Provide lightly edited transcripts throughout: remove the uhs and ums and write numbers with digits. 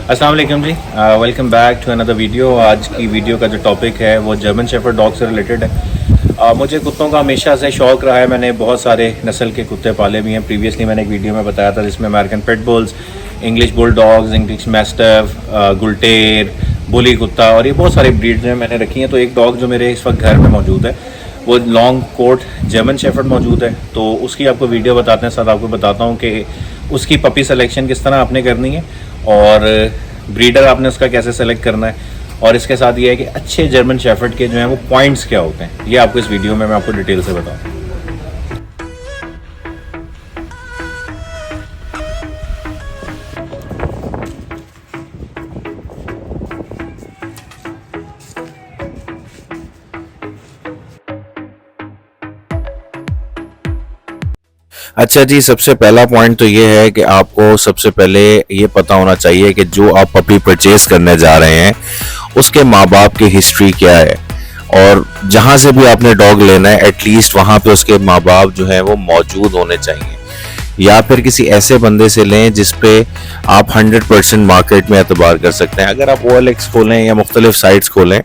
अस्सलाम वालेकुम जी, welcome back to another video. आज की वीडियो का जो टॉपिक है वो जर्मन शेफर्ड डॉग से रिलेटेड है। मुझे कुत्तों का हमेशा से शौक़ रहा है। मैंने बहुत सारे नस्ल के कुत्ते पाले भी हैं। प्रीवियसली मैंने एक वीडियो में बताया था जिसमें American pit bulls, English bull dogs, English mastiff, Gultair, Bully Kutta और ये बहुत सारी ब्रीड्स हैं मैंने रखी हैं। तो एक डॉग जो मेरे इस वक्त घर में मौजूद है वो लॉन्ग कोट जर्मन शेफर्ड मौजूद है। तो उसकी आपको वीडियो बताते हैं, साथ आपको बताता हूँ कि उसकी पपी सिलेक्शन किस तरह आपने करनी है और ब्रीडर आपने उसका कैसे सेलेक्ट करना है, और इसके साथ ये है कि अच्छे जर्मन शेफर्ड के जो हैं वो पॉइंट्स क्या होते हैं, ये आपको इस वीडियो में मैं आपको डिटेल से बताऊँ। अच्छा जी, सबसे पहला पॉइंट तो ये है कि आपको सबसे पहले ये पता होना चाहिए कि जो आप पपी परचेज करने जा रहे हैं उसके माँ बाप की हिस्ट्री क्या है, और जहाँ से भी आपने डॉग लेना है एटलीस्ट वहाँ पे उसके माँ बाप जो है वो मौजूद होने चाहिए, या फिर किसी ऐसे बंदे से लें जिस पे आप 100% मार्केट में एतबार कर सकते हैं। अगर आप OLX खोलें या मुख्तलिफ साइट्स खोलें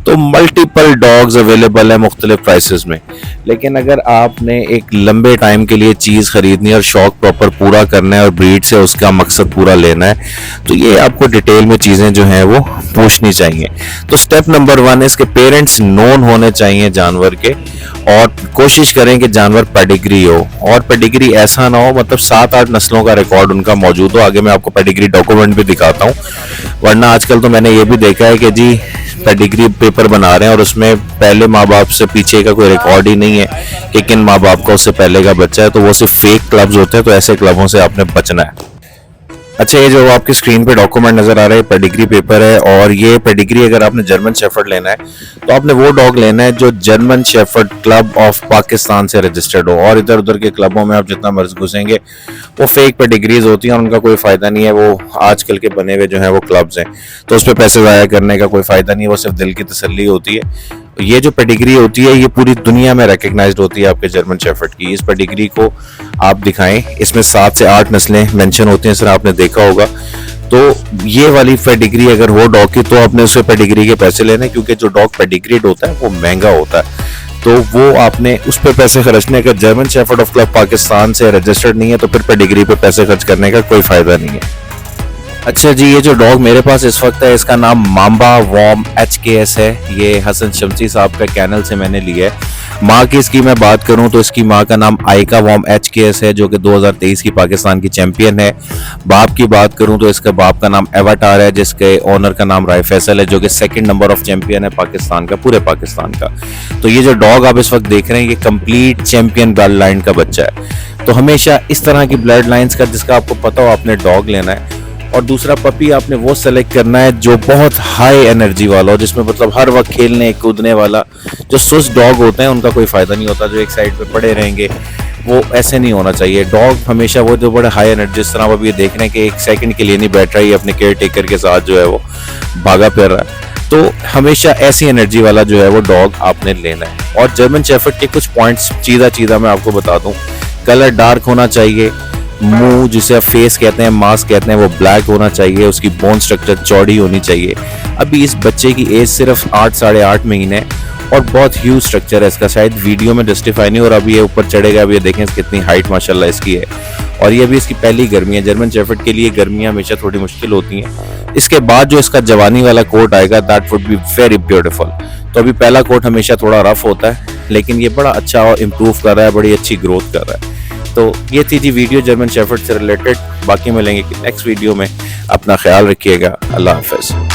तो मल्टीपल डॉग्स अवेलेबल है मुख्तलिफ प्राइसेस में, लेकिन अगर आपने एक लंबे टाइम के लिए चीज़ खरीदनी है और शौक प्रॉपर पूरा करना है और ब्रीड से उसका मकसद पूरा लेना है तो ये आपको डिटेल में चीज़ें जो हैं वो पूछनी चाहिए। तो स्टेप नंबर 1 है इसके पेरेंट्स नोन होने चाहिए जानवर के, और कोशिश करें कि जानवर पेडिग्री हो, और पेडिग्री ऐसा ना हो मतलब 7-8 नस्लों का रिकॉर्ड उनका मौजूद हो। आगे मैं आपको पेडिग्री डॉक्यूमेंट भी दिखाता हूँ, वरना आजकल तो मैंने ये भी देखा है कि जी पेडिग्री पेपर बना रहे हैं और उसमें पहले माँ बाप से पीछे का कोई रिकॉर्ड ही नहीं है कि किन माँ बाप का उससे पहले का बच्चा है, तो वो सिर्फ फेक क्लब्स होते हैं। तो ऐसे क्लबों से आपने बचना है। अच्छा, ये जो आपकी स्क्रीन पे डॉक्यूमेंट नजर आ रहा है पेडिग्री पेपर है, और ये पेडिग्री अगर आपने जर्मन शेफर्ड लेना है तो आपने वो डॉग लेना है जो German shepherd club of Pakistan से रजिस्टर्ड हो। और इधर उधर के क्लबों में आप जितना मर्ज घुसेंगे वो फेक पेडिग्रीज होती हैं और उनका कोई फायदा नहीं है। वो आजकल के बने हुए जो है वो क्लब्स हैं, तो उस पर पैसे ज़ाया करने का कोई फायदा नहीं है, वो सिर्फ दिल की तसल्ली होती है। ये जो पेडिग्री होती है ये पूरी दुनिया में रिकग्नाइज्ड होती है आपके जर्मन शेफर्ड की। इस पेडिग्री को आप दिखाएं, इसमें 7 से 8 नस्लें मेंशन होती हैं, सर आपने देखा होगा। तो ये वाली पेडिग्री अगर हो डॉग की तो आपने उसके पेडिग्री के पैसे लेने, क्योंकि जो डॉग पेडिग्रीड होता है वो महंगा होता है, तो वो आपने उस पर पैसे खर्चने। अगर German shepherd of club Pakistan से रजिस्टर्ड नहीं है तो फिर पेडिग्री पे पैसे खर्च करने का कोई फायदा नहीं है। अच्छा जी, ये जो डॉग मेरे पास इस वक्त है इसका नाम माम्बा वॉर्म HKS है। ये हसन शमसी साहब का कैनल से मैंने लिया है। माँ की इसकी मैं बात करूं तो इसकी माँ का नाम आइका वॉर्म HKS है जो कि 2023 की पाकिस्तान की चैंपियन है। बाप की बात करूं तो इसका बाप का नाम एवाटार है, जिसके ओनर का नाम राय फैसल है जो कि 2nd नंबर ऑफ चैंपियन है पाकिस्तान का, पूरे पाकिस्तान का। तो ये जो डॉग आप इस वक्त देख रहे हैं ये कंप्लीट चैंपियन ब्लड लाइन का बच्चा है। तो हमेशा इस तरह की ब्लड लाइन्स का जिसका आपको पता हो आपने डॉग लेना है। और दूसरा, पपी आपने वो सेलेक्ट करना है जो बहुत हाई एनर्जी वाला हो, जिसमें मतलब हर वक्त खेलने कूदने वाला। जो सुस्त डॉग होते हैं उनका कोई फ़ायदा नहीं होता, जो एक साइड पे पड़े रहेंगे, वो ऐसे नहीं होना चाहिए। डॉग हमेशा वो जो बड़े हाई एनर्जी, जिस तरह आप ये देख रहे हैं कि 1 सेकंड के लिए नहीं बैठ रहा है, अपने केयर टेकर के साथ जो है वो भागा फिर रहा है, तो हमेशा ऐसी एनर्जी वाला जो है वो डॉग आपने लेना है। और जर्मन शेफर्ड के कुछ पॉइंट्स चीज़ा मैं आपको बता दूँ। कलर डार्क होना चाहिए, मुंह जिसे आप फेस कहते हैं, मास्क कहते हैं, वो ब्लैक होना चाहिए, उसकी बोन स्ट्रक्चर चौड़ी होनी चाहिए। अभी इस बच्चे की एज सिर्फ 8 साढ़े 8 महीने है और बहुत ह्यूज स्ट्रक्चर है इसका, शायद वीडियो में जस्टिफाई नहीं, और अभी ये ऊपर चढ़ेगा। अभी ये देखें कितनी हाइट माशाल्लाह इसकी है, और ये अभी इसकी पहली गर्मी है। जर्मन शेफर्ड के लिए गर्मियाँ हमेशा थोड़ी मुश्किल होती हैं। इसके बाद जो इसका जवानी वाला कोट आएगा that would be very beautiful. तो अभी पहला कोट हमेशा थोड़ा रफ होता है, लेकिन ये बड़ा अच्छा और इम्प्रूव कर रहा है, बड़ी अच्छी ग्रोथ कर रहा है। तो ये थी जी वीडियो जर्मन शेफर्ड से रिलेटेड। बाकी मिलेंगे नेक्स्ट वीडियो में। अपना ख्याल रखिएगा। अल्लाह हाफ़िज़।